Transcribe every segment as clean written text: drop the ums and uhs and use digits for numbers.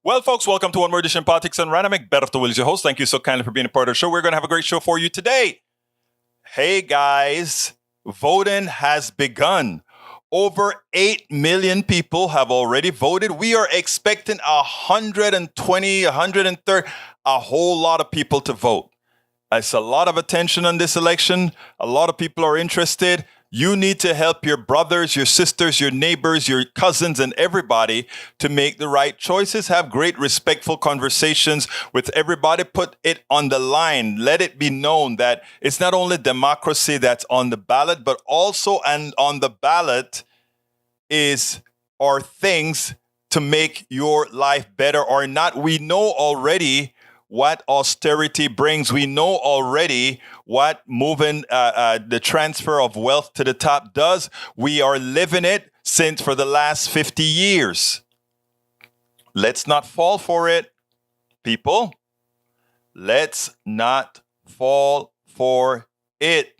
Well, folks, welcome to One More Edition Politics and Random. Egberto Will is your host. Thank you so kindly for being a part of the show. We're going to have a great show for you today. Hey, guys, voting has begun. Over 8 million people have already voted. We are expecting 120, 130, a whole lot of people to vote. It's a lot of attention on this election. A lot of people are interested. You need to help your brothers, your sisters, your neighbors, your cousins, and everybody to make the right choices. Have great, respectful conversations with everybody. Put it on the line. Let it be known that it's not only democracy that's on the ballot, but also and on the ballot are things to make your life better or not. We know already what austerity brings. We know already what moving the transfer of wealth to the top does. We are living it for the last 50 years. Let's not fall for it, people. Let's not fall for it.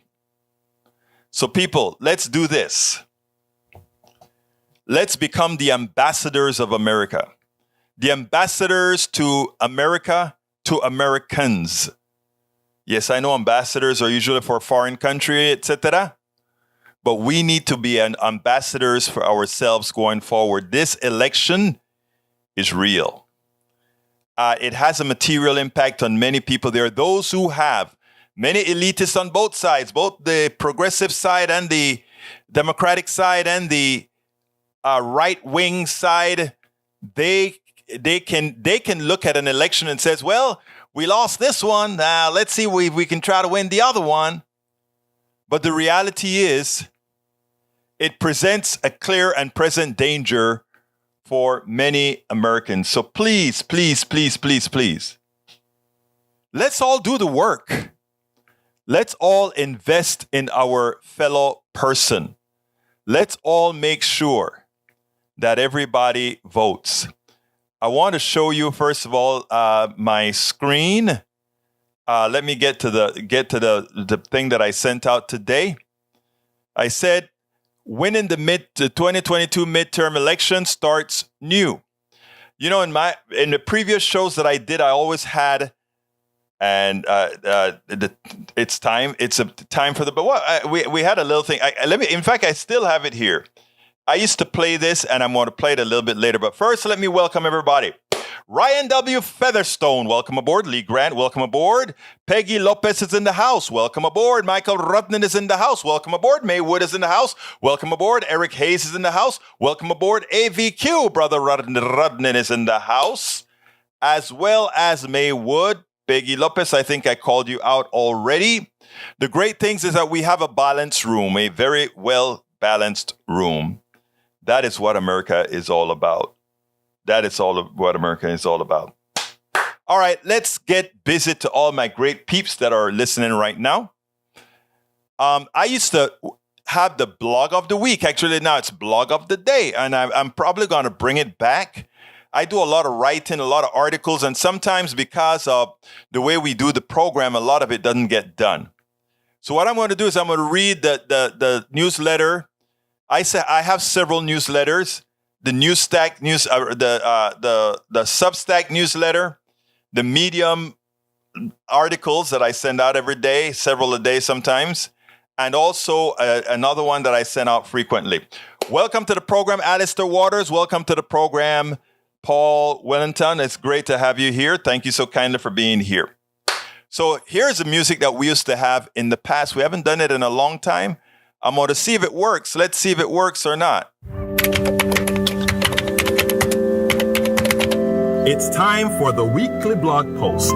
So, people, let's do this. Let's become the ambassadors of America. The ambassadors to America, to Americans. Yes, I know ambassadors are usually for a foreign country, etc. But we need to be ambassadors for ourselves going forward. This election is real. It has a material impact on many people. There are those who have many elitists on both sides, both the progressive side and the Democratic side and the right-wing side. They can look at an election and says, well, we lost this one. Now let's see if we can try to win the other one. But the reality is it presents a clear and present danger for many Americans. So please, please, please, please, please, let's all do the work. Let's all invest in our fellow person. Let's all make sure that everybody votes. I want to show you, first of all, my screen. Let me get to the thing that I sent out today. I said, winning the 2022 midterm election starts new. You know, in the previous shows that I did, I always had, and it's time. It's a time for we had a little thing. In fact, I still have it here. I used to play this, and I'm going to play it a little bit later. But first, let me welcome everybody. Ryan W. Featherstone, welcome aboard. Lee Grant, welcome aboard. Peggy Lopez is in the house. Welcome aboard. Michael Rudnan is in the house. Welcome aboard. May Wood is in the house. Welcome aboard. Eric Hayes is in the house. Welcome aboard. AVQ, Brother Rudnan is in the house, as well as May Wood. Peggy Lopez, I think I called you out already. The great things is that we have a balanced room, a very well-balanced room. That is what America is all about. That is what America is all about. All right, let's get busy to all my great peeps that are listening right now. I used to have the blog of the week. Actually, now it's blog of the day, and I'm probably going to bring it back. I do a lot of writing, a lot of articles, and sometimes because of the way we do the program, a lot of it doesn't get done. So what I'm going to do is I'm going to read the newsletter. I have several newsletters: the Newsstack news, the Substack newsletter, the Medium articles that I send out every day, several a day sometimes, and also another one that I send out frequently. Welcome to the program, Alistair Waters. Welcome to the program, Paul Wellington. It's great to have you here. Thank you so kindly for being here. So here's the music that we used to have in the past. We haven't done it in a long time. I'm going to see if it works. Let's see if it works or not. It's time for the weekly blog post.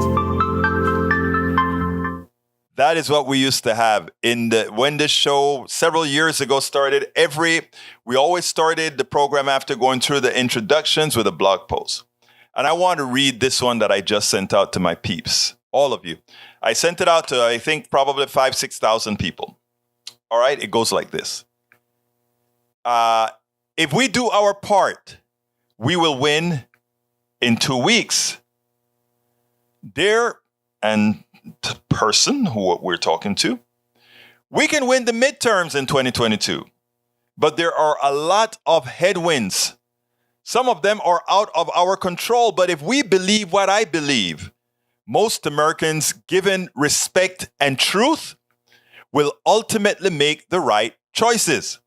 That is what we used to have when this show several years ago started. We always started the program after going through the introductions with a blog post. And I want to read this one that I just sent out to my peeps, all of you. I sent it out to, I think, probably 6,000 people. All right, it goes like this. If we do our part, we will win in 2 weeks. Dear person who we're talking to, we can win the midterms in 2022, but there are a lot of headwinds. Some of them are out of our control, but if we believe what I believe, most Americans, given respect and truth, will ultimately make the right choices.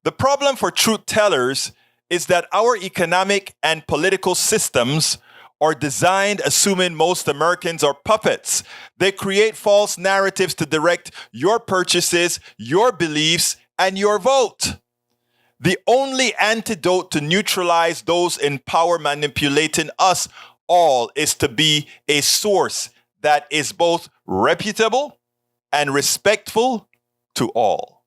The problem for truth tellers is that our economic and political systems are designed assuming most Americans are puppets. They create false narratives to direct your purchases, your beliefs, and your vote. The only antidote to neutralize those in power manipulating us all is to be a source that is both reputable and respectful to all.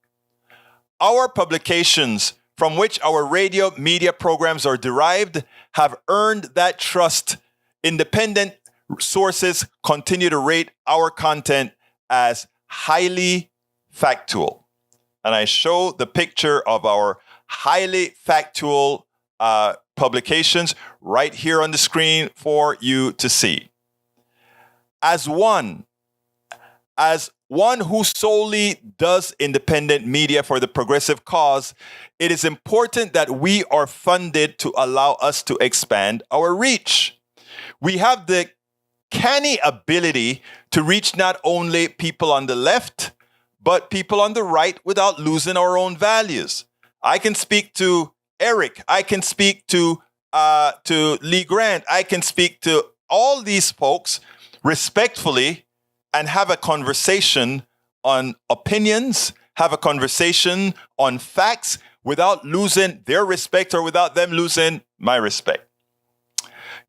Our publications, from which our radio media programs are derived, have earned that trust. Independent sources continue to rate our content as highly factual. And I show the picture of our highly factual publications right here on the screen for you to see. As one who solely does independent media for the progressive cause, it is important that we are funded to allow us to expand our reach. We have the canny ability to reach not only people on the left, but people on the right without losing our own values. I can speak to Eric. I can speak to Lee Grant. I can speak to all these folks respectfully and have a conversation on opinions, have a conversation on facts without losing their respect or without them losing my respect.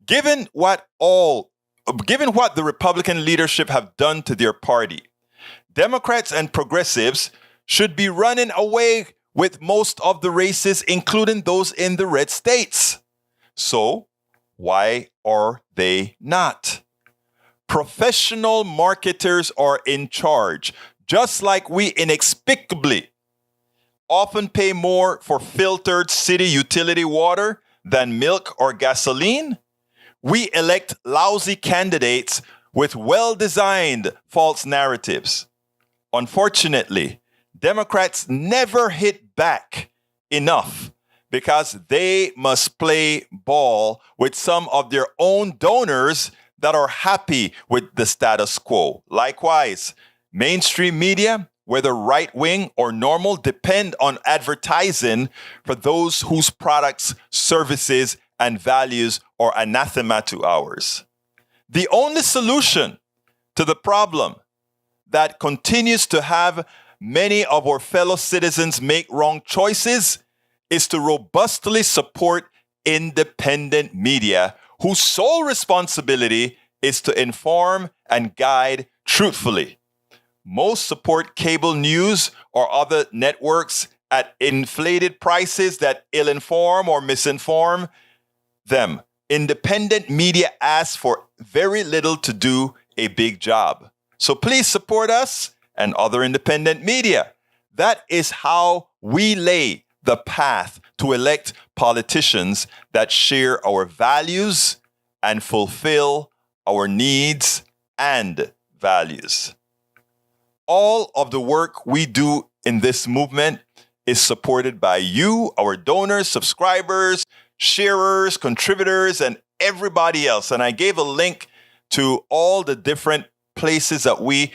Given what the Republican leadership have done to their party, Democrats and progressives should be running away with most of the races, including those in the red states. So, why are they not? Professional marketers are in charge, just like we inexplicably often pay more for filtered city utility water than milk or gasoline. We elect lousy candidates with well-designed false narratives. Unfortunately, Democrats never hit back enough because they must play ball with some of their own donors that are happy with the status quo. Likewise, mainstream media, whether right-wing or normal, depend on advertising for those whose products, services, and values are anathema to ours. The only solution to the problem that continues to have many of our fellow citizens make wrong choices is to robustly support independent media whose sole responsibility is to inform and guide truthfully. Most support cable news or other networks at inflated prices that ill-inform or misinform them. Independent media asks for very little to do a big job. So please support us and other independent media. That is how we lay the path to elect politicians that share our values and fulfill our needs and values. All of the work we do in this movement is supported by you, our donors, subscribers, sharers, contributors, and everybody else. And I gave a link to all the different places that we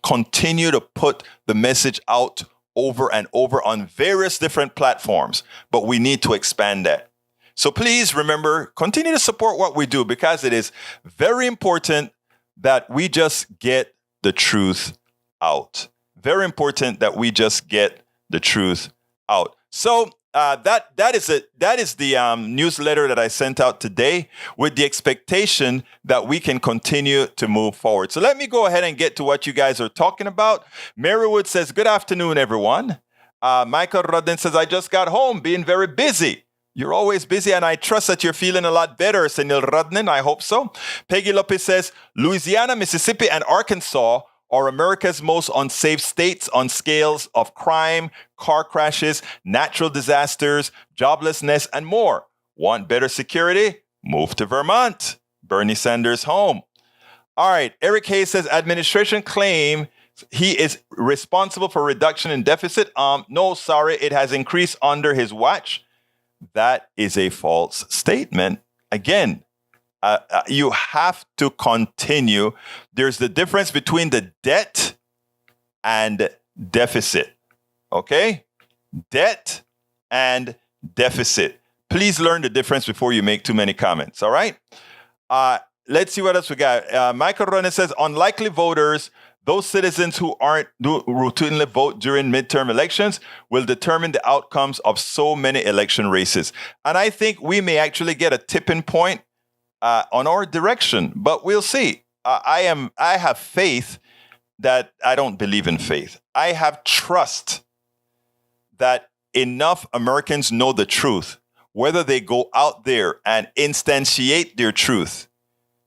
continue to put the message out over and over on various different platforms, but we need to expand that. So please remember, continue to support what we do because it is very important that we just get the truth out. Very important that we just get the truth out. So that is the newsletter that I sent out today with the expectation that we can continue to move forward. So let me go ahead and get to what you guys are talking about. Marywood says, good afternoon, everyone. Michael Rudden says, I just got home, being very busy. You're always busy, and I trust that you're feeling a lot better, Senil Rudden. I hope so. Peggy Lopez says, Louisiana, Mississippi, and Arkansas are America's most unsafe states on scales of crime, car crashes, natural disasters, joblessness, and more. Want better security? Move to Vermont. Bernie Sanders home. All right. Eric Hayes says administration claim he is responsible for reduction in deficit. No, sorry. It has increased under his watch. That is a false statement. Again, you have to continue. There's the difference between the debt and deficit. Okay? Debt and deficit. Please learn the difference before you make too many comments. All right? Let's see what else we got. Michael Ronan says, unlikely voters, those citizens who routinely vote during midterm elections, will determine the outcomes of so many election races. And I think we may actually get a tipping point on our direction, but we'll see. I have faith that I don't believe in faith. I have trust that enough Americans know the truth, whether they go out there and instantiate their truth.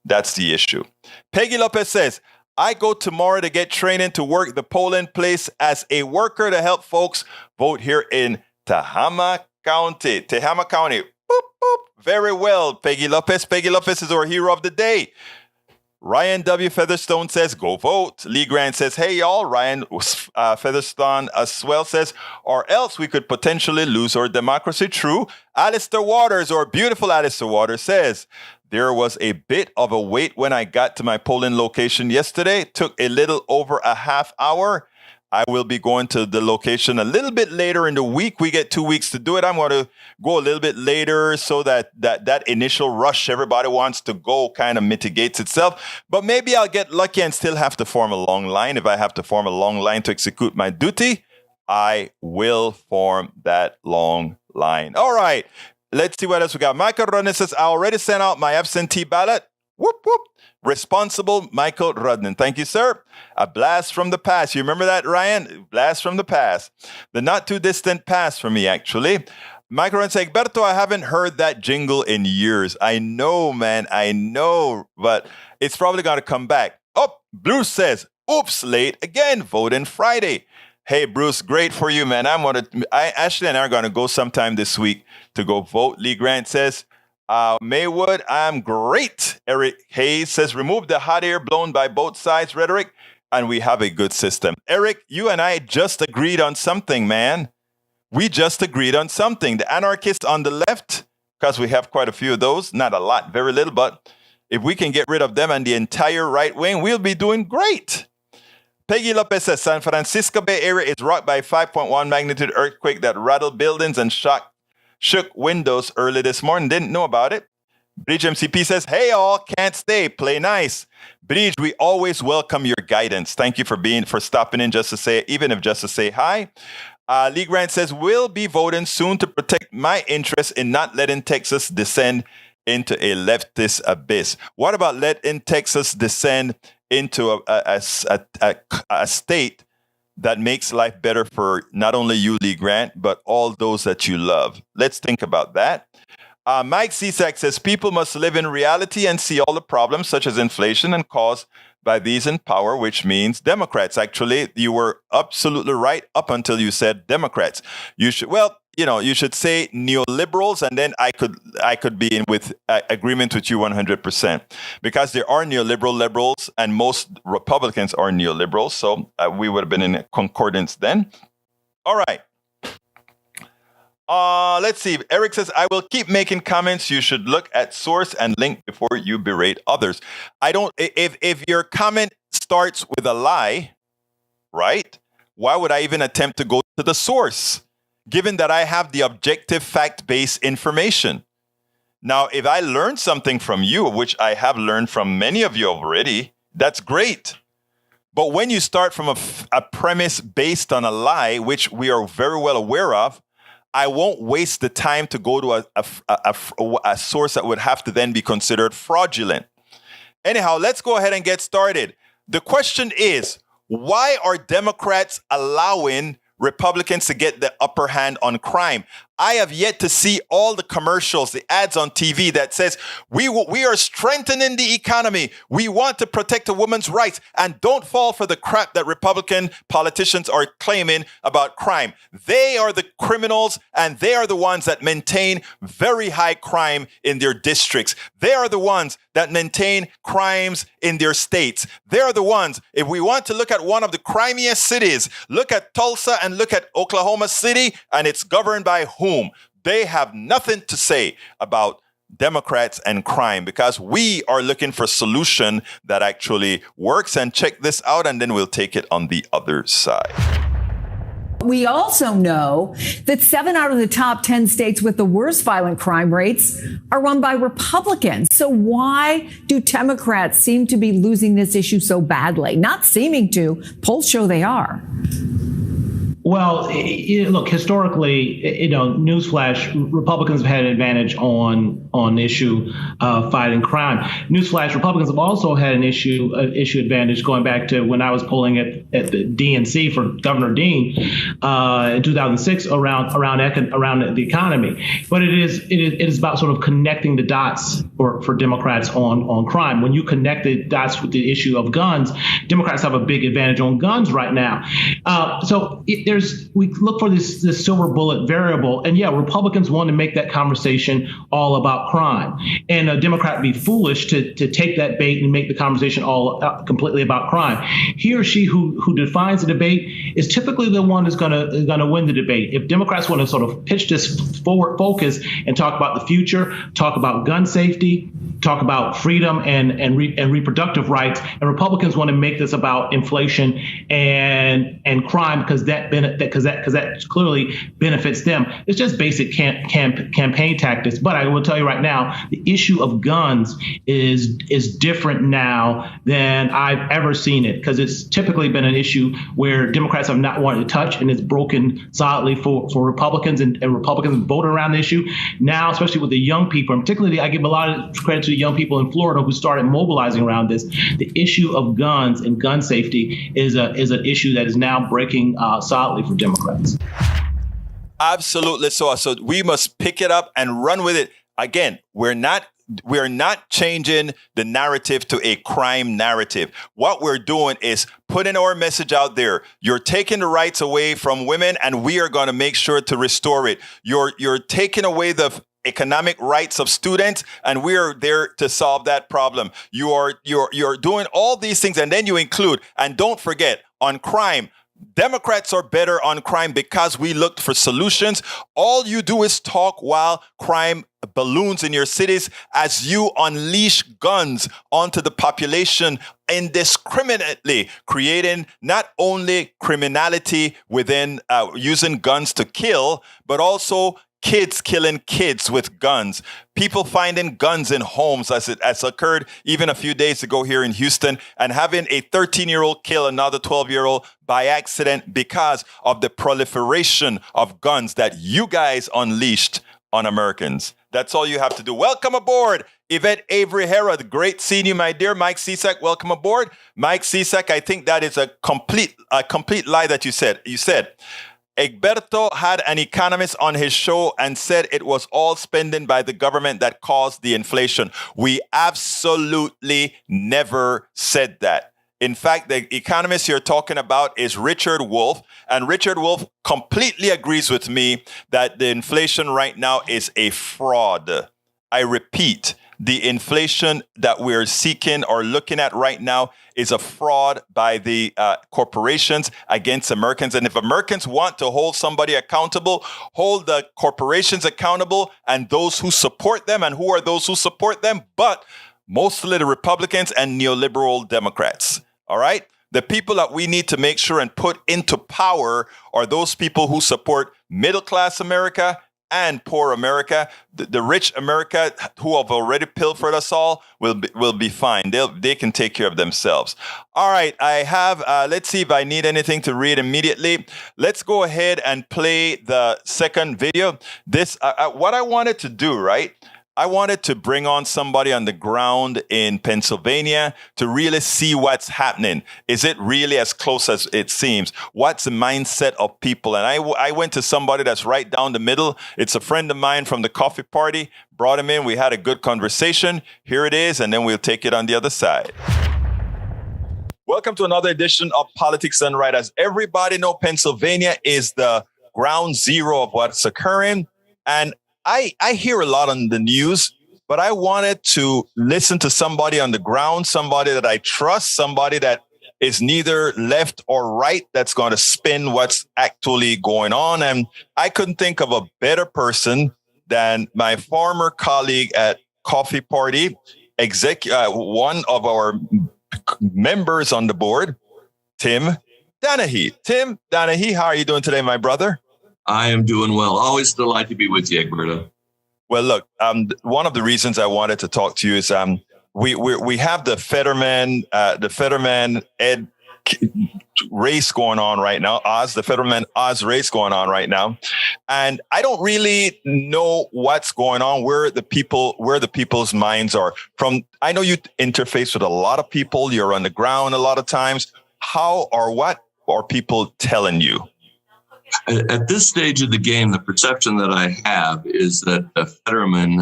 That's the issue. Peggy Lopez says, I go tomorrow to get training to work the polling place as a worker to help folks vote here in Tehama County. Tehama County. Boop, boop. Very well, Peggy Lopez. Peggy Lopez is our hero of the day. Ryan W. Featherstone says, go vote. Lee Grant says, hey, y'all. Ryan Featherstone as well says, or else we could potentially lose our democracy. True. Alistair Waters, or beautiful Alistair Waters, says, there was a bit of a wait when I got to my polling location yesterday. It took a little over a half hour. I will be going to the location a little bit later in the week. We get 2 weeks to do it. I'm going to go a little bit later so that initial rush everybody wants to go kind of mitigates itself. But maybe I'll get lucky and still have to form a long line. If I have to form a long line to execute my duty, I will form that long line. All right. Let's see what else we got. Michael Rudden says, I already sent out my absentee ballot. Whoop, whoop. Responsible Michael Rudden. Thank you, sir. A blast from the past. You remember that, Ryan? Blast from the past. The not too distant past for me, actually. Michael Rudden says, Egberto, I haven't heard that jingle in years. I know, man. I know. But it's probably going to come back. Oh, Bruce says, oops, late again. Voting Friday. Hey, Bruce, great for you, man. Ashley and I are going to go sometime this week to go vote. Lee Grant says, Maywood, I'm great. Eric Hayes says, remove the hot air blown by both sides rhetoric, and we have a good system. Eric, you and I just agreed on something, man. We just agreed on something. The anarchists on the left, because we have quite a few of those, not a lot, very little, but if we can get rid of them and the entire right wing, we'll be doing great. Peggy Lopez says, San Francisco Bay Area is rocked by a 5.1 magnitude earthquake that rattled buildings and shook windows early this morning. Didn't know about it. Bridge MCP says, hey all, can't stay, play nice. Bridge, we always welcome your guidance. Thank you for stopping in just to say, even if just to say hi. Lee Grant says, we'll be voting soon to protect my interest in not letting Texas descend into a leftist abyss. What about letting Texas descend into a state that makes life better for not only you, Lee Grant, but all those that you love? Let's think about that. Mike Cisak says, people must live in reality and see all the problems, such as inflation and caused by these in power, which means Democrats. Actually, you were absolutely right up until you said Democrats. You should say neoliberals, and then I could be in with agreement with you 100%, because there are neoliberal liberals, and most Republicans are neoliberals. So we would have been in concordance then. All right. Let's see. Eric says, I will keep making comments. You should look at source and link before you berate others. If your comment starts with a lie, right? Why would I even attempt to go to the source, given that I have the objective fact-based information? Now, if I learned something from you, which I have learned from many of you already, that's great. But when you start from a premise based on a lie, which we are very well aware of, I won't waste the time to go to a source that would have to then be considered fraudulent. Anyhow, let's go ahead and get started. The question is, why are Democrats allowing Republicans to get the upper hand on crime? I have yet to see all the commercials, the ads on TV that says, we are strengthening the economy. We want to protect a woman's rights, and don't fall for the crap that Republican politicians are claiming about crime. They are the criminals, and they are the ones that maintain very high crime in their districts. They are the ones that maintain crimes in their states. They are the ones, if we want to look at one of the crimiest cities, look at Tulsa and look at Oklahoma City, and it's governed by whom? They have nothing to say about Democrats and crime because we are looking for a solution that actually works. And check this out, and then we'll take it on the other side. We also know that 7 out of the top 10 states with the worst violent crime rates are run by Republicans. So why do Democrats seem to be losing this issue so badly? Not seeming to. Polls show they are. Well, look, historically, newsflash, Republicans have had an advantage on the issue of fighting crime. Newsflash, Republicans have also had an issue advantage going back to when I was polling at the DNC for Governor Dean in 2006 around the economy. But it is about sort of connecting the dots for Democrats on crime. When you connect the dots with the issue of guns, Democrats have a big advantage on guns right now. We look for this silver bullet variable, and Republicans want to make that conversation all about crime, and a Democrat would be foolish to take that bait and make the conversation all completely about crime. He or she who defines the debate is typically the one who's going to win the debate. If Democrats want to sort of pitch this forward focus and talk about the future, talk about gun safety, talk about freedom and reproductive rights, and Republicans want to make this about inflation and crime because that clearly benefits them. It's just basic campaign tactics. But I will tell you right now, the issue of guns is different now than I've ever seen it, because it's typically been an issue where Democrats have not wanted to touch, and it's broken solidly for Republicans, and Republicans voted around the issue. Now, especially with the young people, and particularly I give a lot of credit to the young people in Florida who started mobilizing around this. The issue of guns and gun safety is an issue that is now breaking solidly for Democrats. Absolutely. So we must pick it up and run with it. Again, we're not changing the narrative to a crime narrative. What we're doing is putting our message out there. You're taking the rights away from women, and we are going to make sure to restore it. You're taking away the economic rights of students, and we are there to solve that problem. You're doing all these things, and then you include, and don't forget, on crime, Democrats are better on crime because we looked for solutions. All you do is talk while crime balloons in your cities as you unleash guns onto the population indiscriminately, creating not only criminality within using guns to kill, but also kids killing kids with guns, people finding guns in homes, as it has occurred even a few days ago here in Houston, and having a 13-year-old kill another 12-year-old by accident because of the proliferation of guns that you guys unleashed on Americans. That's all you have to do. Welcome aboard, Yvette Avery Herod. Great seeing you, my dear. Mike Cisak, welcome aboard. Mike Cisak, I think that is a complete lie that you said. You said Egberto had an economist on his show and said it was all spending by the government that caused the inflation. We absolutely never said that. In fact, the economist you're talking about is Richard Wolff, and Richard Wolff completely agrees with me that the inflation right now is a fraud. I repeat, the inflation that we're seeking or looking at right now is a fraud by the corporations against Americans. And if Americans want to hold somebody accountable, hold the corporations accountable and those who support them. And who are those who support them? But mostly the Republicans and neoliberal Democrats. All right? The people that we need to make sure and put into power are those people who support middle-class America and poor America. The rich America, who have already pilfered us all, will be fine. They can take care of themselves. All right, I have, let's see if I need anything to read immediately. Let's go ahead and play the second video. This, what I wanted to do, right? I wanted to bring on somebody on the ground in Pennsylvania to really see what's happening. Is it really as close as it seems? What's the mindset of people? And I went to somebody that's right down the middle. It's a friend of mine from the coffee party. Brought him in. We had a good conversation. Here it is, and then we'll take it on the other side. Welcome to another edition of Politics Done Right. As everybody know, Pennsylvania is the ground zero of what's occurring. And I hear a lot on the news, but I wanted to listen to somebody on the ground, somebody that I trust, somebody that is neither left or right, that's going to spin what's actually going on. And I couldn't think of a better person than my former colleague at Coffee Party, one of our members on the board, Tim Danahey. Tim Danahey, how are you doing today, my brother? I am doing well. Always delight to be with you, Egberto. Well, look, one of the reasons I wanted to talk to you is we have the Fetterman Ed race going on right now, the Fetterman Oz race going on right now, and I don't really know what's going on, where the people's minds are. I know you interface with a lot of people, you're on the ground a lot of times. What are people telling you? At this stage of the game, the perception that I have is that Fetterman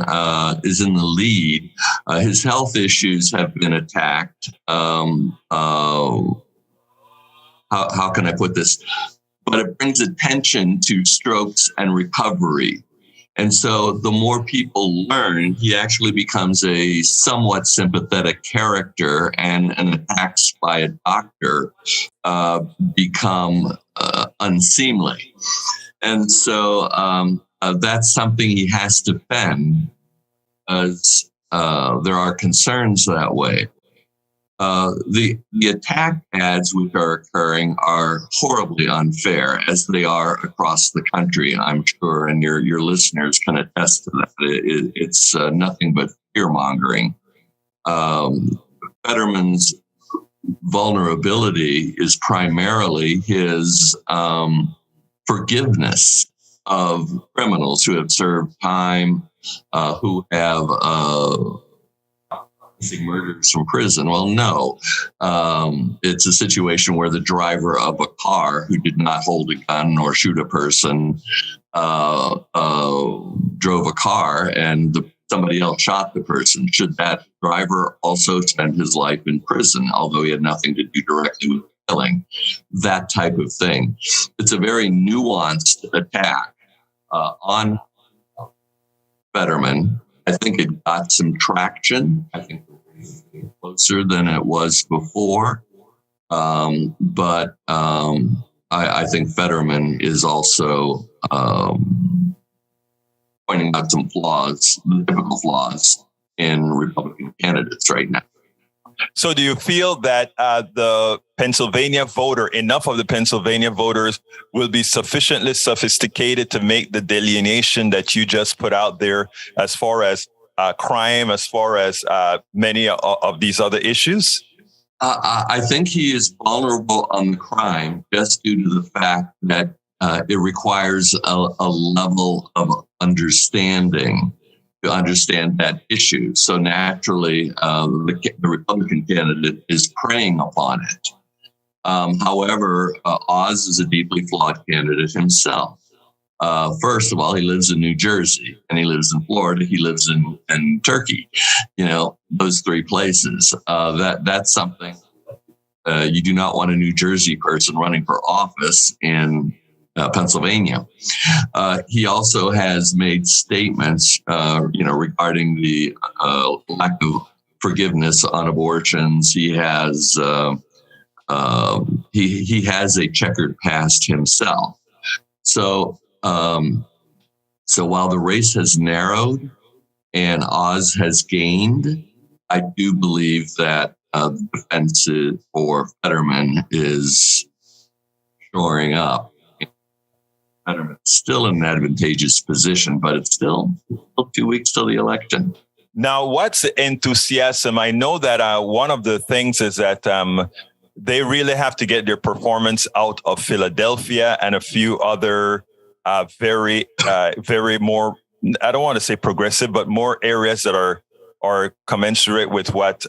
is in the lead. His health issues have been attacked. How can I put this? But it brings attention to strokes and recovery. And so the more people learn, he actually becomes a somewhat sympathetic character, and attacks by a doctor become unseemly. And so that's something he has to fend, as there are concerns that way. The attack ads which are occurring are horribly unfair, as they are across the country, I'm sure, and your listeners can attest to that. It's nothing but fear-mongering. Fetterman's vulnerability is primarily his forgiveness of criminals who have served time, who have murders from prison. Well, no, it's a situation where the driver of a car who did not hold a gun or shoot a person drove a car, and somebody else shot the person. Should that driver also spend his life in prison, although he had nothing to do directly with killing? That type of thing. It's a very nuanced attack on Fetterman. I think it got some traction. I think it's closer than it was before. But I think Fetterman is also pointing out some flaws, the typical flaws in Republican candidates right now. So do you feel that enough of the Pennsylvania voters will be sufficiently sophisticated to make the delineation that you just put out there as far as crime, as far as many of these other issues? I think he is vulnerable on the crime just due to the fact that it requires a level of understanding to understand that issue. So naturally, the Republican candidate is preying upon it. However, Oz is a deeply flawed candidate himself. First of all, he lives in New Jersey, and he lives in Florida. He lives in Turkey. Those three places. That's something you do not want a New Jersey person running for office in Pennsylvania. He also has made statements, regarding the lack of forgiveness on abortions. He has he has a checkered past himself. So while the race has narrowed and Oz has gained, I do believe that the defense for Fetterman is shoring up. Fetterman's still in an advantageous position, but it's still 2 weeks till the election. Now, what's the enthusiasm? I know that one of the things is that they really have to get their performance out of Philadelphia and a few other very more, I don't want to say progressive, but more areas that are commensurate with what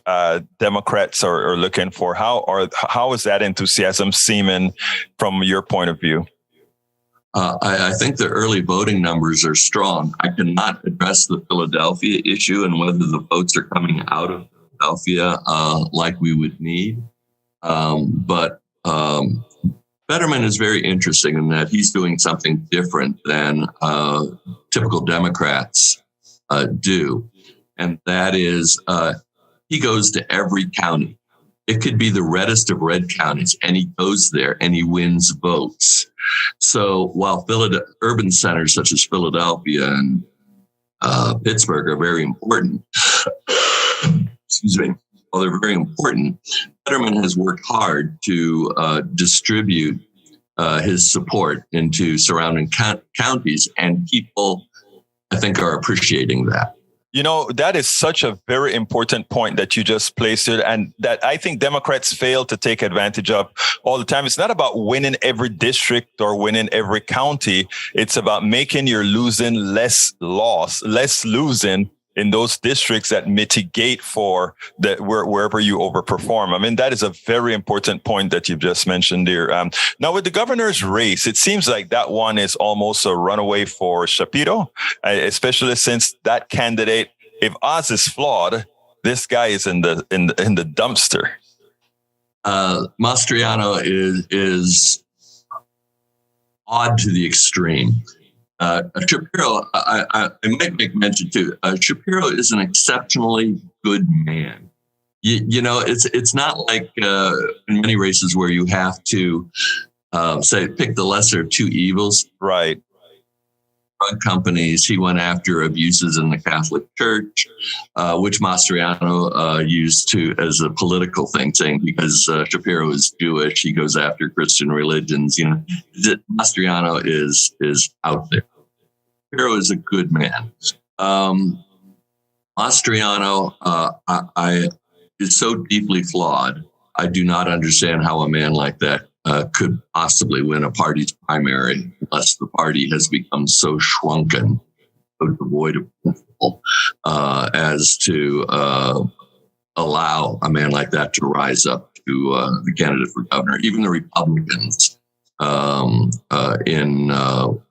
Democrats are looking for. How is that enthusiasm seeming from your point of view? I think the early voting numbers are strong. I cannot address the Philadelphia issue and whether the votes are coming out of Philadelphia like we would need. But Fetterman is very interesting in that he's doing something different than typical Democrats do. And that is he goes to every county. It could be the reddest of red counties, and he goes there and he wins votes. So while urban centers such as Philadelphia and Pittsburgh are very important. Excuse me. Well, they're very important. Fetterman has worked hard to distribute his support into surrounding counties, and people, I think, are appreciating that. You know, that is such a very important point that you just placed it, and that I think Democrats fail to take advantage of all the time. It's not about winning every district or winning every county. It's about making your losing less losing in those districts that mitigate for that wherever you overperform. I mean, that is a very important point that you've just mentioned there. Now, with the governor's race, it seems like that one is almost a runaway for Shapiro, especially since that candidate, if Oz is flawed, this guy is in the dumpster. Mastriano is odd to the extreme. Shapiro, I might make mention too. Shapiro is an exceptionally good man. You know, it's not like in many races where you have to say pick the lesser of two evils. Right. Drug companies. He went after abuses in the Catholic Church, which Mastriano used as a political thing, saying because Shapiro is Jewish, he goes after Christian religions. You know, Mastriano is out there. Shapiro is a good man. Mastriano, I is so deeply flawed. I do not understand how a man like that could possibly win a party's primary unless the party has become so shrunken, so devoid of principle, as to allow a man like that to rise up to the candidate for governor. Even the Republicans in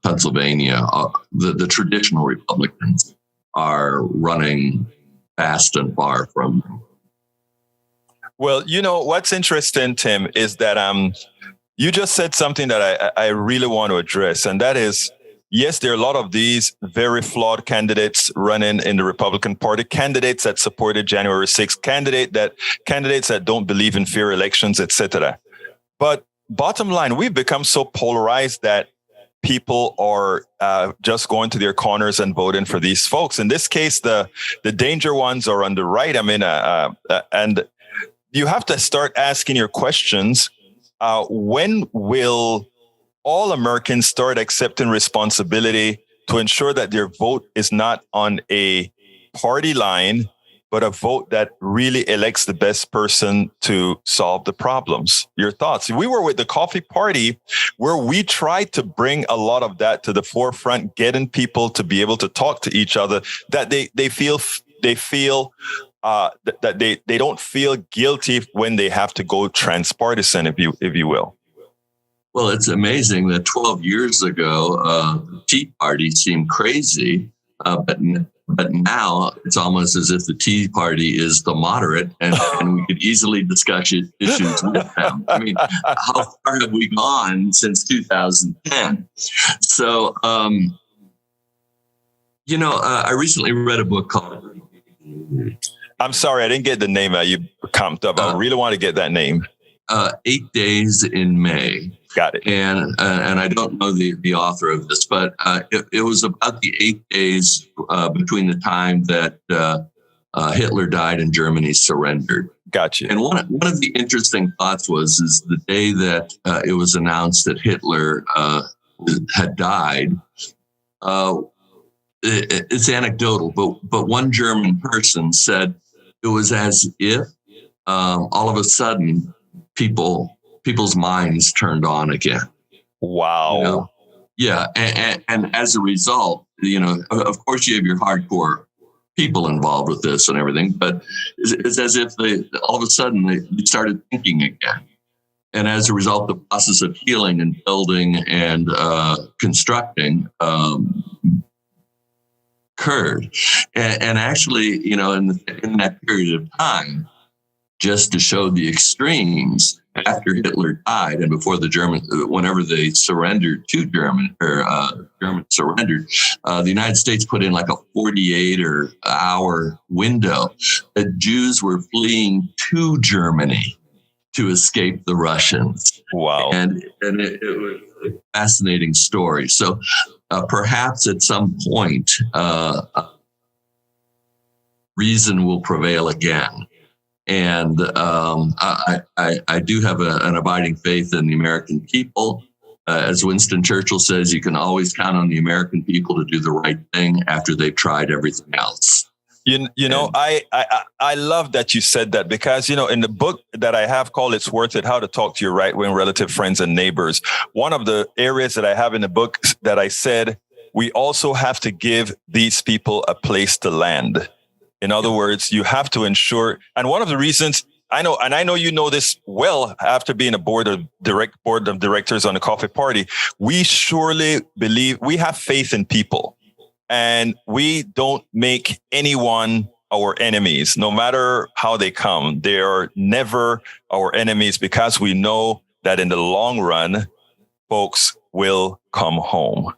Pennsylvania, the traditional Republicans, are running fast and far from them. Well, you know, what's interesting, Tim, is that you just said something that I really want to address. And that is, yes, there are a lot of these very flawed candidates running in the Republican Party, candidates that supported January 6th, candidates that don't believe in fair elections, etc. But bottom line, we've become so polarized that people are just going to their corners and voting for these folks. In this case, the danger ones are on the right. I mean, and you have to start asking your questions. When will all Americans start accepting responsibility to ensure that their vote is not on a party line, but a vote that really elects the best person to solve the problems? Your thoughts? We were with the Coffee Party, where we tried to bring a lot of that to the forefront, getting people to be able to talk to each other, that they feel that they don't feel guilty when they have to go transpartisan, if you will. Well, it's amazing that 12 years ago, the Tea Party seemed crazy, but now it's almost as if the Tea Party is the moderate, and we could easily discuss issues with them. I mean, how far have we gone since 2010? So, I recently read a book called... I'm sorry, I didn't get the name you comped up. I really want to get that name. 8 Days in May. Got it. And I don't know the author of this, but it was about the 8 days between the time that Hitler died and Germany surrendered. Gotcha. And one of the interesting thoughts is the day that it was announced that Hitler had died. It's anecdotal, but one German person said it was as if all of a sudden people's minds turned on again. Wow. You know? Yeah. And as a result, of course you have your hardcore people involved with this and everything, but it's as if all of a sudden they started thinking again. And as a result, the process of healing and building and constructing occurred. And actually, in that period of time, just to show the extremes, after Hitler died and before whenever they surrendered to Germany surrendered, the United States put in like a 48-hour window that Jews were fleeing to Germany to escape the Russians. Wow. And it was a fascinating story. So perhaps at some point, reason will prevail again. And I do have an abiding faith in the American people. As Winston Churchill says, you can always count on the American people to do the right thing after they've tried everything else. I love that you said that because, in the book that I have called It's Worth It, How to Talk to Your Right-Wing Relative Friends and Neighbors, one of the areas that I have in the book that I said, we also have to give these people a place to land. In other words, you have to ensure, and one of the reasons I know you know this well after being a board of directors on the Coffee Party, we surely believe, we have faith in people. And we don't make anyone our enemies, no matter how they come. They are never our enemies because we know that in the long run, folks will come home.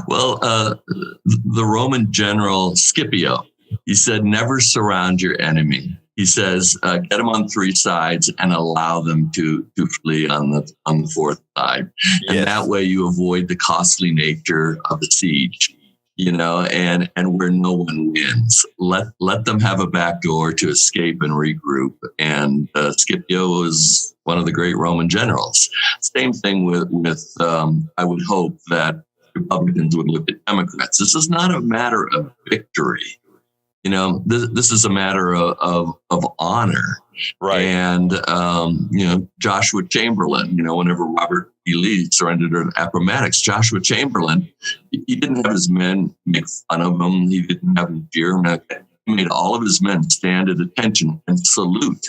Well, the Roman general Scipio, he said, never surround your enemy. He says, get them on three sides and allow them to flee on the fourth side. And yes, that way you avoid the costly nature of the siege. And where no one wins. Let them have a back door to escape and regroup. And Scipio was one of the great Roman generals. Same thing with I would hope that Republicans would look at Democrats. This is not a matter of victory. This is a matter of honor. Right. And, Joshua Chamberlain, whenever Robert E. Lee surrendered at Appomattox, Joshua Chamberlain, he didn't have his men make fun of him. He didn't have them jeer him. He made all of his men stand at attention and salute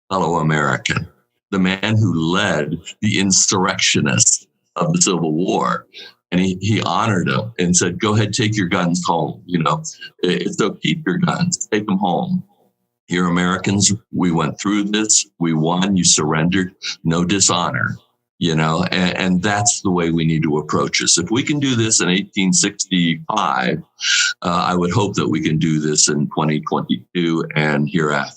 fellow American, the man who led the insurrectionists of the Civil War. And he honored him and said, go ahead, take your guns home. So keep your guns, take them home. You're Americans. We went through this. We won. You surrendered. No dishonor, and that's the way we need to approach this. If we can do this in 1865, I would hope that we can do this in 2022 and hereafter.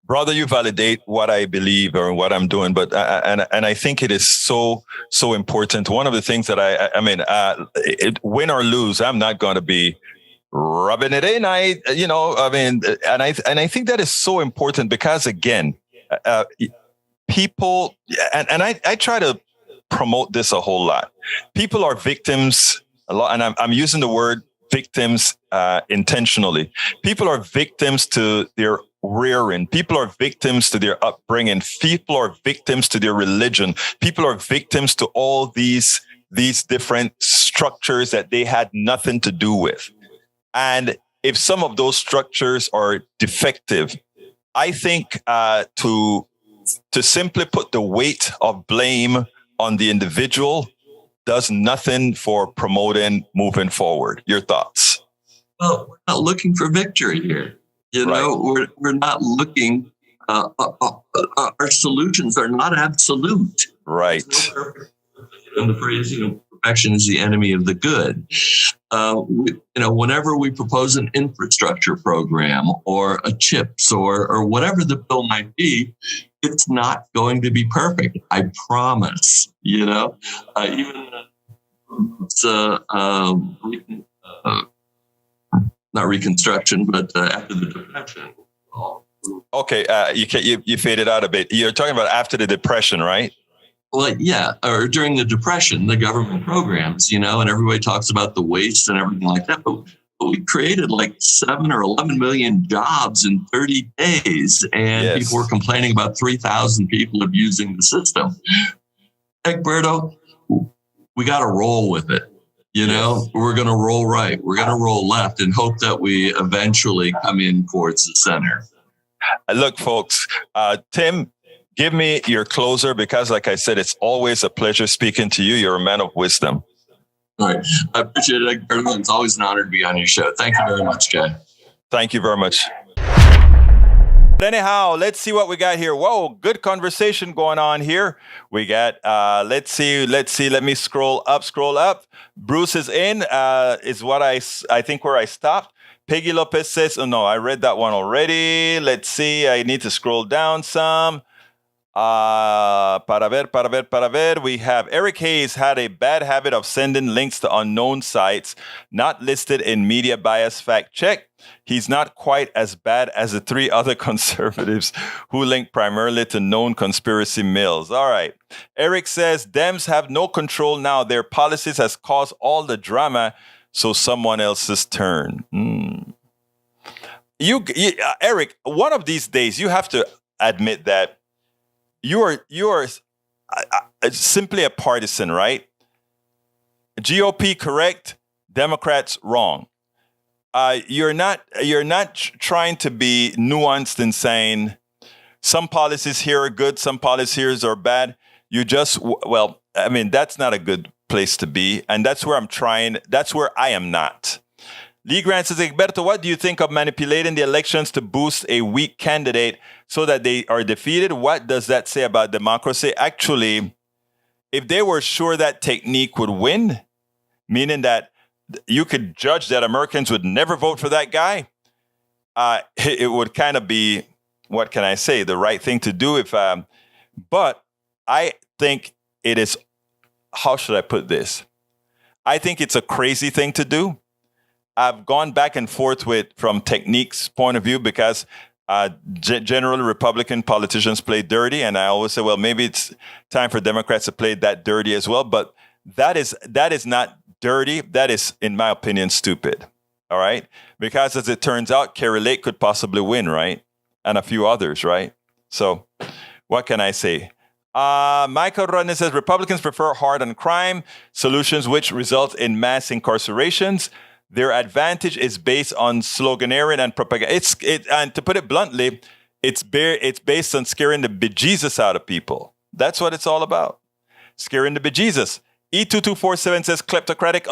Brother, you validate what I believe or what I'm doing, but and I think it is so important. One of the things that win or lose, I'm not going to be rubbing it in. I think that is so important because again, people, and I try to promote this a whole lot. People are victims a lot, and I'm using the word victims intentionally. People are victims to their rearing. People are victims to their upbringing. People are victims to their religion. People are victims to all these different structures that they had nothing to do with. And if some of those structures are defective, I think to simply put the weight of blame on the individual does nothing for promoting moving forward. Your thoughts? Well, we're not looking for victory here. Right. We're not looking. Our solutions are not absolute. Right. And the phrase, perfection is the enemy of the good. Whenever we propose an infrastructure program or a CHIPS or whatever the bill might be, it's not going to be perfect. I promise. Even it's not reconstruction, but after the Depression. Okay, you faded out a bit. You're talking about after the Depression, right? Well, yeah, or during the Depression, the government programs, and everybody talks about the waste and everything like that. But we created like 7 or 11 million jobs in 30 days, and yes, people were complaining about 3,000 people abusing the system. Egberto, we got to roll with it. Yes. We're going to roll right. We're going to roll left and hope that we eventually come in towards the center. Look, folks, Tim, give me your closer because, like I said, it's always a pleasure speaking to you. You're a man of wisdom. All right. I appreciate it. It's always an honor to be on your show. Thank you very much, Guy. Thank you very much. But anyhow, let's see what we got here. Whoa, good conversation going on here. We got, let's see. Let me scroll up. Bruce is in, is what I think where I stopped. Peggy Lopez says, oh no, I read that one already. Let's see. I need to scroll down some. Para ver. We have Eric Hayes had a bad habit of sending links to unknown sites not listed in media bias fact check. He's not quite as bad as the 3 other conservatives who link primarily to known conspiracy mills. All right. Eric says Dems have no control now. Their policies has caused all the drama, so someone else's turn. Eric, one of these days you have to admit that you are simply a partisan, right? GOP correct, Democrats wrong. You're not trying to be nuanced in saying some policies here are good, some policies here are bad. You just that's not a good place to be, and that's where I am not. Lee Grant says, Egberto, what do you think of manipulating the elections to boost a weak candidate so that they are defeated? What does that say about democracy? Actually, if they were sure that technique would win, meaning that you could judge that Americans would never vote for that guy, it would kind of be, what can I say, the right thing to do. But I think it is, how should I put this? I think it's a crazy thing to do. I've gone back and forth from technique's point of view because generally Republican politicians play dirty, and I always say, well, maybe it's time for Democrats to play that dirty as well. But that is not dirty. That is, in my opinion, stupid. All right, because as it turns out, Kerry Lake could possibly win, right, and a few others, right? So, what can I say? Michael Rodney says Republicans prefer hard on crime solutions, which result in mass incarcerations. Their advantage is based on sloganeering and propaganda. And to put it bluntly, it's based on scaring the bejesus out of people. That's what it's all about. Scaring the bejesus. E2247 says kleptocratic,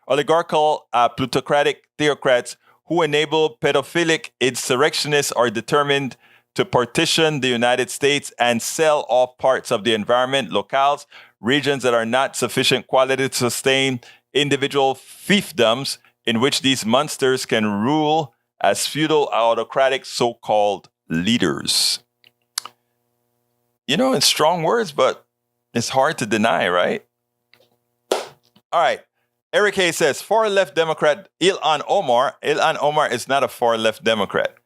oligarchical, plutocratic theocrats who enable pedophilic insurrectionists are determined to partition the United States and sell off parts of the environment, locales, regions that are not sufficient quality to sustain individual fiefdoms in which these monsters can rule as feudal autocratic so-called leaders. It's strong words, but it's hard to deny, right? All right. Eric Hayes says, far-left Democrat Ilhan Omar. Ilhan Omar is not a far-left Democrat.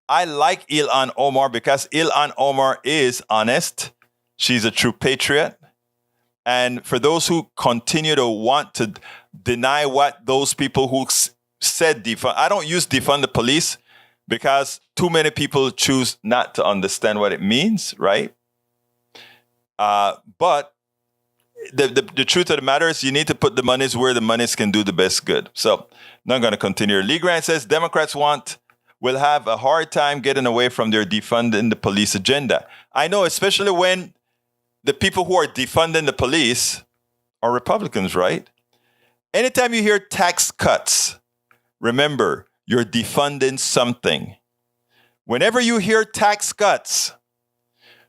I like Ilhan Omar because Ilhan Omar is honest. She's a true patriot. And for those who continue to want to deny what those people who said defund, I don't use defund the police because too many people choose not to understand what it means, right? But the truth of the matter is you need to put the monies where the monies can do the best good. So not going to continue. Lee Grant says Democrats will have a hard time getting away from their defunding the police agenda. I know, especially when the people who are defunding the police are Republicans, right? Anytime you hear tax cuts, remember, you're defunding something. Whenever you hear tax cuts,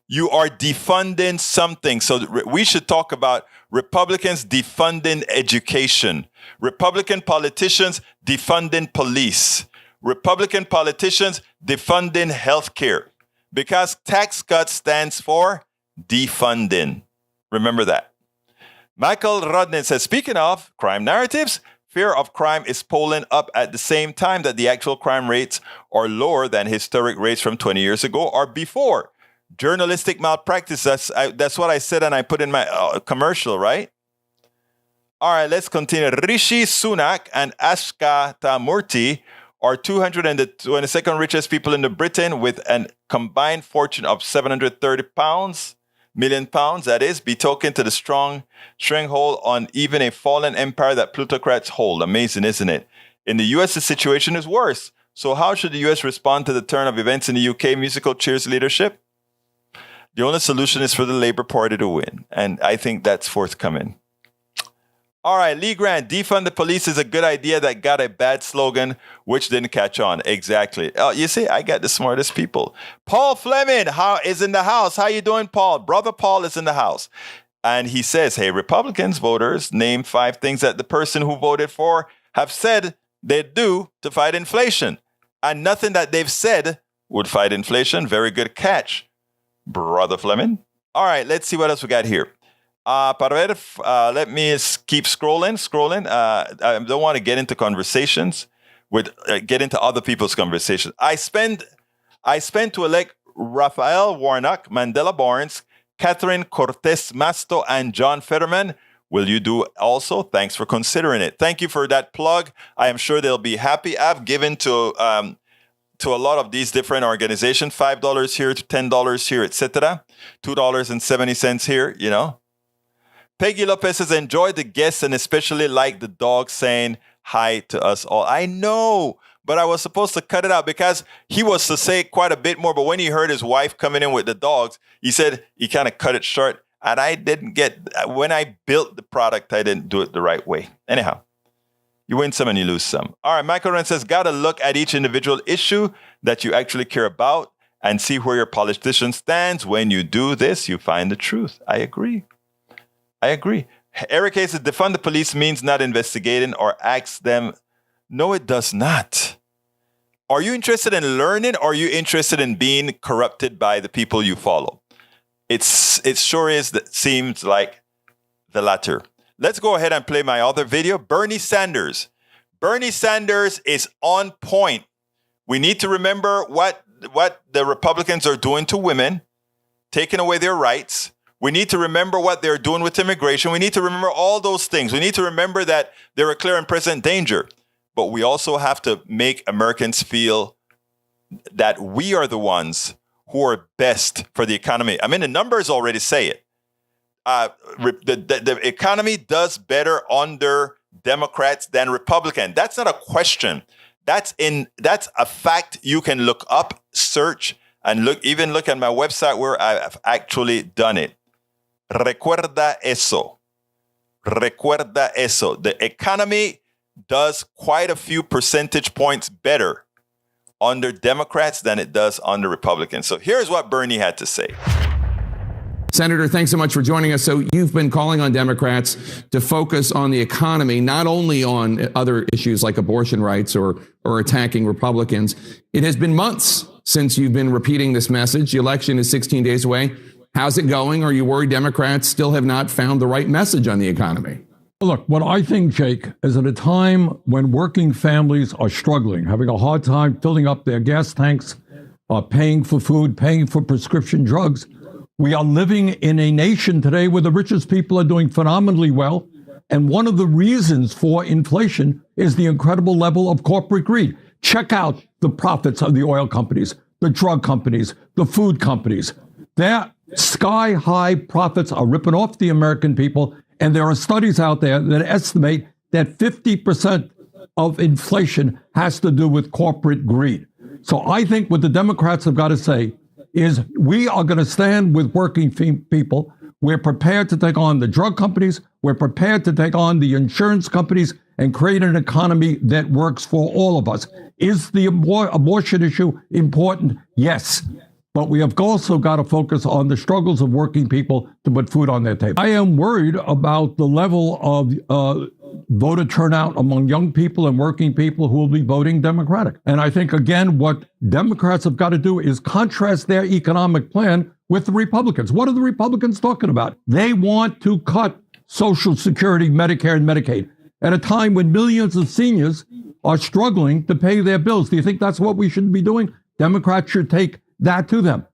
you are defunding something. So we should talk about Republicans defunding education, Republican politicians defunding police, Republican politicians defunding healthcare, because tax cuts stands for defunding. Remember that. Michael Rodney says, speaking of crime narratives, fear of crime is polling up at the same time that the actual crime rates are lower than historic rates from 20 years ago or before. Journalistic malpractice, that's what I said and I put in my commercial, right? All right, let's continue. Rishi Sunak and Ashka Murthy are 222nd richest people in Britain with a combined fortune of £730 million, that is, betoken to the strong stranglehold on even a fallen empire that plutocrats hold. Amazing, isn't it? In the US, the situation is worse. So how should the US respond to the turn of events in the UK musical chairs leadership? The only solution is for the Labour Party to win. And I think that's forthcoming. All right, Lee Grant, defund the police is a good idea that got a bad slogan, which didn't catch on. Exactly. Oh, you see, I got the smartest people. Paul Fleming is in the house. How you doing, Paul? Brother Paul is in the house. And he says, hey, Republicans voters, name 5 things that the person who voted for have said they'd do to fight inflation. And nothing that they've said would fight inflation. Very good catch. Brother Fleming. All right, let's see what else we got here. Para ver, let me keep scrolling. I don't want to get into conversations get into other people's conversations. I spent to elect Raphael Warnock, Mandela Barnes, Catherine Cortez Masto, and John Fetterman. Will you do also? Thanks for considering it. Thank you for that plug. I am sure they'll be happy. I've given to a lot of these different organizations, $5 here, $10 here, etc. $2.70 here, you know. Peggy Lopez says, enjoyed the guests and especially like the dog saying hi to us all. I know, but I was supposed to cut it out because he was to say quite a bit more. But when he heard his wife coming in with the dogs, he said he kind of cut it short. And I didn't when I built the product, I didn't do it the right way. Anyhow, you win some and you lose some. All right, Michael Ren says, got to look at each individual issue that you actually care about and see where your politician stands. When you do this, you find the truth. I agree. Eric A says, defund the police means not investigating or ask them. No, it does not. Are you interested in learning or are you interested in being corrupted by the people you follow? It sure is that seems like the latter. Let's go ahead and play my other video. Bernie Sanders. Bernie Sanders is on point. We need to remember what the Republicans are doing to women, taking away their rights. We need to remember what they're doing with immigration. We need to remember all those things. We need to remember that they're a clear and present danger. But we also have to make Americans feel that we are the ones who are best for the economy. I mean, the numbers already say it. The economy does better under Democrats than Republicans. That's not a question. That's a fact you can look up, search, and look at my website where I've actually done it. Recuerda eso. The economy does quite a few percentage points better under Democrats than it does under Republicans. So here's what Bernie had to say. Senator, thanks so much for joining us. So you've been calling on Democrats to focus on the economy, not only on other issues like abortion rights or attacking Republicans. It has been months since you've been repeating this message. The election is 16 days away. How's it going? Are you worried Democrats still have not found the right message on the economy? Look, what I think, Jake, is at a time when working families are struggling, having a hard time filling up their gas tanks, paying for food, paying for prescription drugs. We are living in a nation today where the richest people are doing phenomenally well. And one of the reasons for inflation is the incredible level of corporate greed. Check out the profits of the oil companies, the drug companies, the food companies. Their sky-high profits are ripping off the American people. And there are studies out there that estimate that 50% of inflation has to do with corporate greed. So I think what the Democrats have got to say is we are going to stand with working people. We're prepared to take on the drug companies. We're prepared to take on the insurance companies and create an economy that works for all of us. Is the abortion issue important? Yes. But we have also got to focus on the struggles of working people to put food on their table. I am worried about the level of voter turnout among young people and working people who will be voting Democratic. And I think, again, what Democrats have got to do is contrast their economic plan with the Republicans. What are the Republicans talking about? They want to cut Social Security, Medicare, and Medicaid at a time when millions of seniors are struggling to pay their bills. Do you think that's what we should be doing? Democrats should take that to them.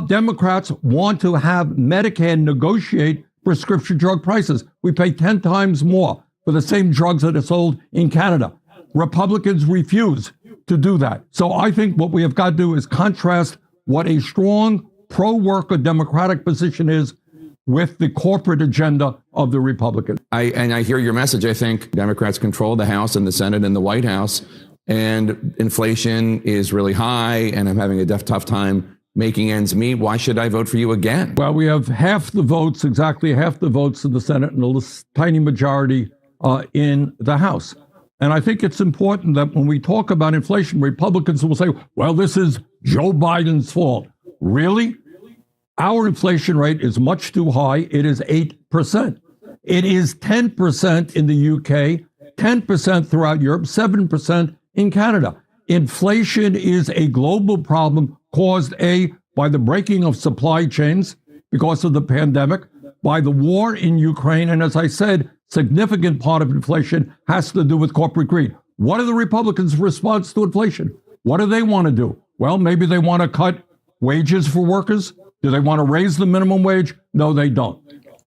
Democrats want to have Medicare negotiate prescription drug prices. We pay 10 times more for the same drugs that are sold in Canada. Republicans refuse to do that. So I think what we have got to do is contrast what a strong pro-worker Democratic position is with the corporate agenda of the Republicans. I hear your message. I think Democrats control the House and the Senate and the White House, and inflation is really high, and I'm having a tough time making ends meet. Why should I vote for you again? Well, we have exactly half the votes in the Senate and a tiny majority in the House. And I think it's important that when we talk about inflation, Republicans will say, well, this is Joe Biden's fault. Really? Our inflation rate is much too high. It is 8%. It is 10% in the UK, 10% throughout Europe, 7% in Canada. Inflation is a global problem caused, A, by the breaking of supply chains because of the pandemic, by the war in Ukraine. And as I said, significant part of inflation has to do with corporate greed. What are the Republicans' response to inflation? What do they want to do? Well, maybe they want to cut wages for workers. Do they want to raise the minimum wage? No, they don't.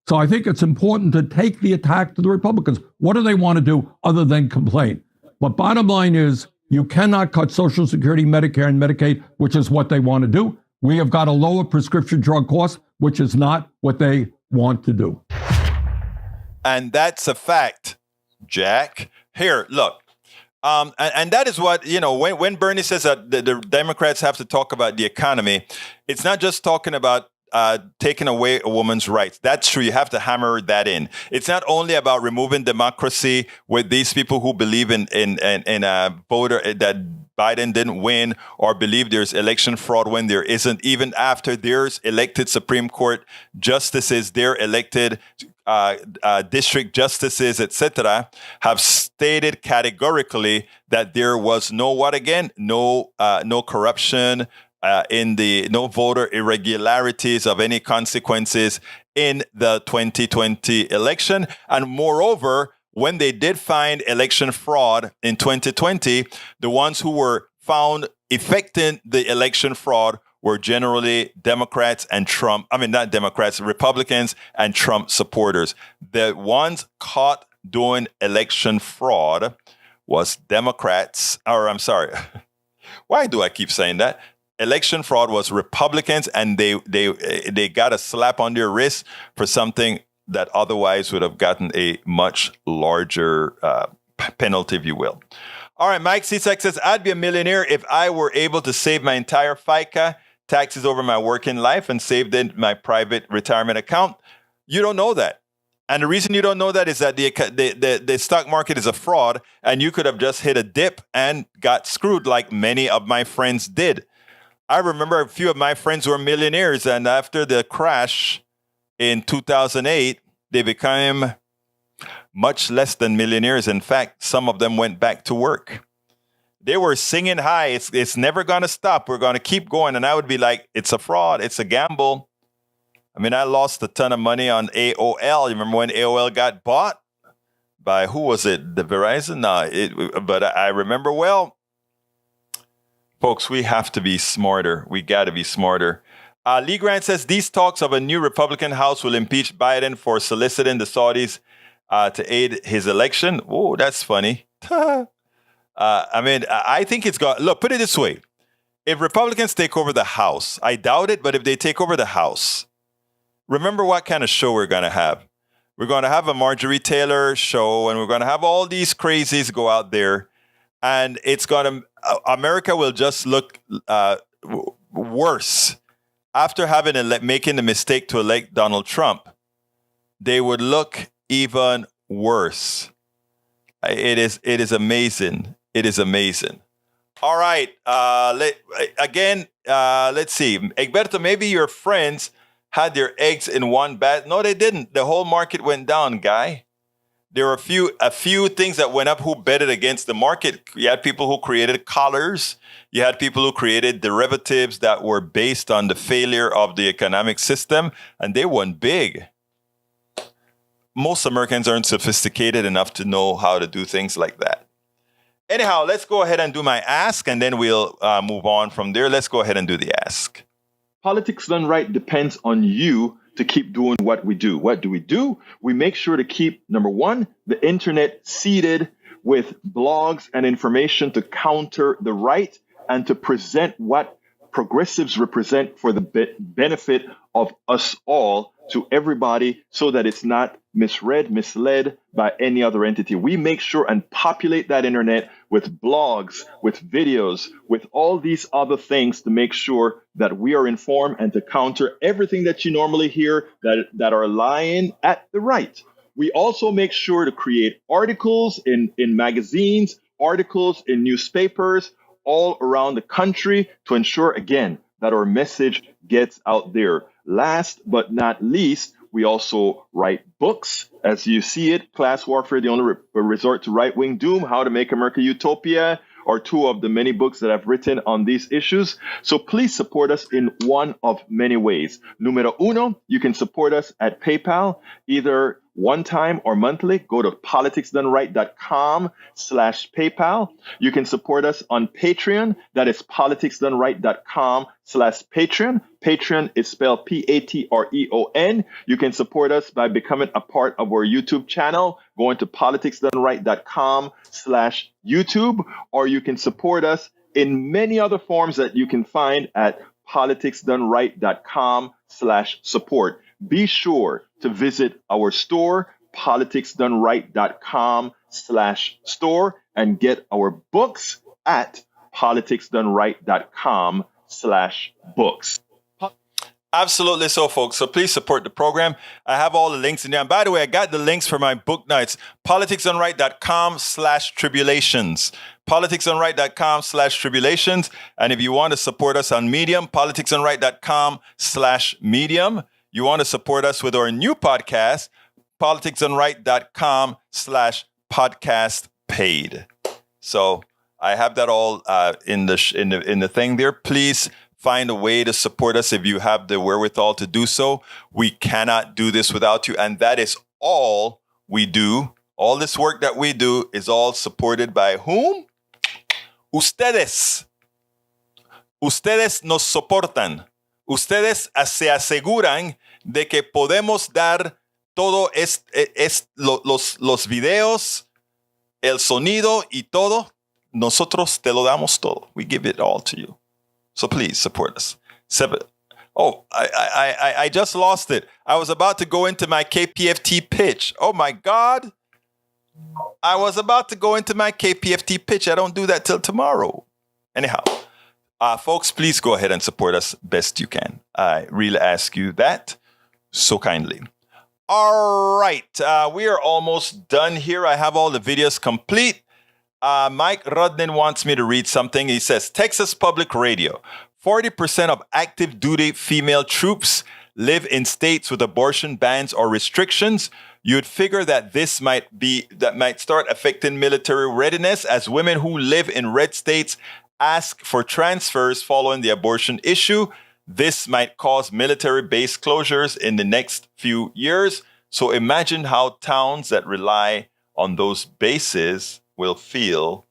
So I think it's important to take the attack to the Republicans. What do they want to do other than complain? But bottom line is, you cannot cut Social Security, Medicare, and Medicaid, which is what they want to do. We have got to lower prescription drug costs, which is not what they want to do. And that's a fact, Jack. Here, look. And that is what, when Bernie says that the Democrats have to talk about the economy, it's not just talking about taking away a woman's rights. That's true. You have to hammer that in. It's not only about removing democracy with these people who believe in a voter that Biden didn't win or believe there's election fraud when there isn't. Even after there's elected Supreme Court justices, they're elected district justices, etc., have stated categorically that there was no corruption, no voter irregularities of any consequences in the 2020 election. And moreover, when they did find election fraud in 2020, the ones who were found effecting the election fraud were generally Democrats and Trump. I mean, not Democrats, Republicans and Trump supporters. The ones caught doing election fraud was Democrats, or I'm sorry. Why do I keep saying that? Election fraud was Republicans, and they got a slap on their wrist for something that otherwise would have gotten a much larger penalty, if you will. All right, Mike Cisak says, I'd be a millionaire if I were able to save my entire FICA taxes over my working life and saved in my private retirement account. You don't know that. And the reason you don't know that is that the stock market is a fraud, and you could have just hit a dip and got screwed like many of my friends did. I remember a few of my friends were millionaires, and after the crash in 2008, they became much less than millionaires. In fact, some of them went back to work. They were singing high, it's never going to stop. We're going to keep going. And I would be like, it's a fraud. It's a gamble. I mean, I lost a ton of money on AOL. You remember when AOL got bought? By who was it? The Verizon? No, but I remember well. Folks, we have to be smarter. We got to be smarter. Lee Grant says these talks of a new Republican House will impeach Biden for soliciting the Saudis to aid his election. Oh, that's funny. I think it's got, look, put it this way. If Republicans take over the House, I doubt it, but if they take over the House, remember what kind of show we're going to have. We're going to have a Marjorie Taylor show, and we're going to have all these crazies go out there, and America will just look worse. After making the mistake to elect Donald Trump, they would look even worse. It is amazing. It is amazing. All right. Let's see. Egberto, maybe your friends had their eggs in one basket. No, they didn't. The whole market went down, guy. There were a few things that went up who betted against the market. You had people who created collars. You had people who created derivatives that were based on the failure of the economic system, and they won big. Most Americans aren't sophisticated enough to know how to do things like that. Anyhow, let's go ahead and do my ask, and then we'll move on from there. Let's go ahead and do the ask. Politics Done Right depends on you to keep doing what we do. What do? We make sure to keep, number one, the internet seeded with blogs and information to counter the right and to present what progressives represent for the benefit of us all to everybody so that it's not misread, misled by any other entity. We make sure and populate that internet with blogs, with videos, with all these other things to make sure that we are informed and to counter everything that you normally hear that are lying at the right. We also make sure to create articles in magazines, articles in newspapers all around the country to ensure, again, that our message gets out there. Last but not least, we also write books. As you see it, Class Warfare, the only resort to right-wing doom, How to Make America Utopia, or two of the many books that I've written on these issues. So please support us in one of many ways. Numero uno, you can support us at PayPal, either one time or monthly. Go to politicsdoneright.com/PayPal. You can support us on Patreon. That is politicsdoneright.com/Patreon. Patreon is spelled Patreon. You can support us by becoming a part of our YouTube channel, going to politicsdoneright.com/YouTube, or you can support us in many other forms that you can find at politicsdoneright.com/support. Be sure to visit our store, politicsdoneright.com/store, and get our books at politicsdoneright.com/books. Absolutely so, folks. So please support the program. I have all the links in there. And by the way, I got the links for my book nights, politicsdoneright.com/tribulations. politicsdoneright.com/tribulations. And if you want to support us on Medium, politicsdoneright.com/medium. You want to support us with our new podcast, politicsdoneright.com/podcast paid. So I have that all in the thing there. Please find a way to support us if you have the wherewithal to do so. We cannot do this without you. And that is all we do. All this work that we do is all supported by whom? Ustedes. Ustedes nos soportan. Ustedes se aseguran de que podemos dar todo los videos, el sonido y todo. Nosotros te lo damos todo. We give it all to you. So please support us. I just lost it. I was about to go into my KPFT pitch. Oh my God. I was about to go into my KPFT pitch. I don't do that till tomorrow. Anyhow. Folks, please go ahead and support us best you can. I really ask you that so kindly. All right. We are almost done here. I have all the videos complete. Mike Rudnin wants me to read something. He says, Texas Public Radio, 40% of active duty female troops live in states with abortion bans or restrictions. You'd figure that this might start affecting military readiness as women who live in red states ask for transfers following the abortion issue. This might cause military base closures in the next few years. So imagine how towns that rely on those bases will feel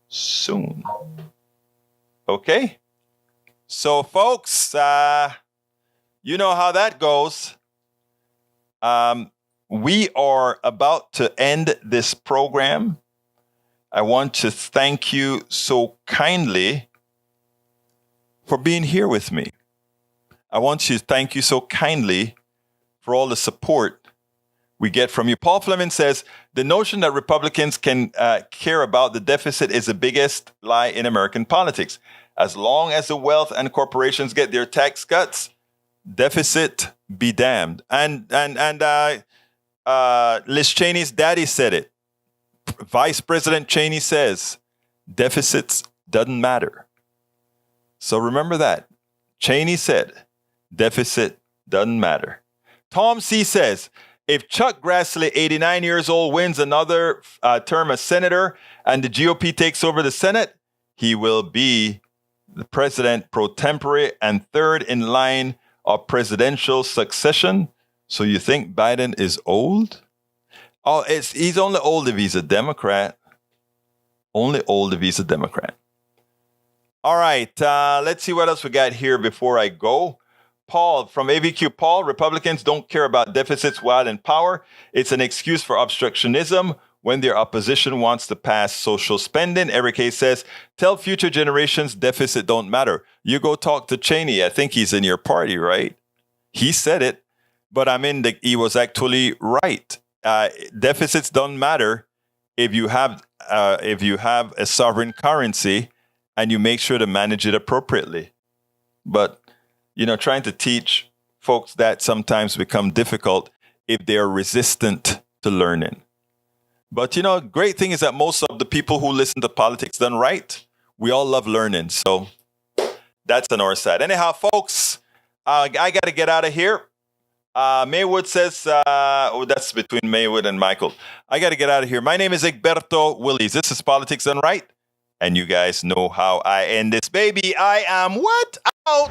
soon. Okay? So folks, you know how that goes. We are about to end this program. I want to thank you so kindly for being here with me. I want to thank you so kindly for all the support we get from you. Paul Fleming says, the notion that Republicans can care about the deficit is the biggest lie in American politics. As long as the wealth and corporations get their tax cuts, deficit be damned. And Liz Cheney's daddy said it. Vice President Cheney says, deficits doesn't matter. So remember that. Cheney said, deficit doesn't matter. Tom C. says, if Chuck Grassley, 89 years old, wins another term as senator and the GOP takes over the Senate, he will be the president pro tempore and third in line of presidential succession. So you think Biden is old? Oh, he's only old if he's a Democrat. Only old if he's a Democrat. All right, let's see what else we got here before I go. Paul from AVQ. Paul, Republicans don't care about deficits while in power. It's an excuse for obstructionism when their opposition wants to pass social spending. Eric Hayes says, tell future generations deficit don't matter. You go talk to Cheney. I think he's in your party, right? He said it, but he was actually right. Deficits don't matter if you have a sovereign currency and you make sure to manage it appropriately. But trying to teach folks that sometimes become difficult if they are resistant to learning. But great thing is that most of the people who listen to Politics Done Right, we all love learning. So that's on our side. Anyhow, folks, I got to get out of here. Maywood says, that's between Maywood and Michael. I got to get out of here. My name is Egberto Willies. This is Politics Done Right, And you guys know how I end this, baby. I am what? Out!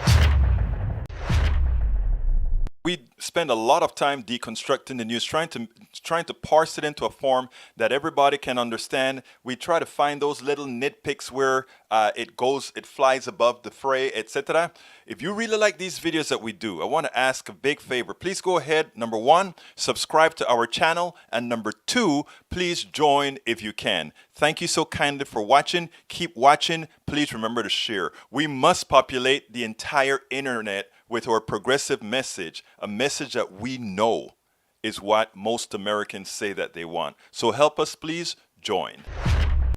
We spend a lot of time deconstructing the news, trying to parse it into a form that everybody can understand. We try to find those little nitpicks where it flies above the fray, etc. If you really like these videos that we do, I want to ask a big favor. Please go ahead. Number 1, subscribe to our channel. And number 2, please join if you can. Thank you so kindly for watching. Keep watching. Please remember to share. We must populate the entire internet with our progressive message, a message that we know is what most Americans say that they want. So help us, please join.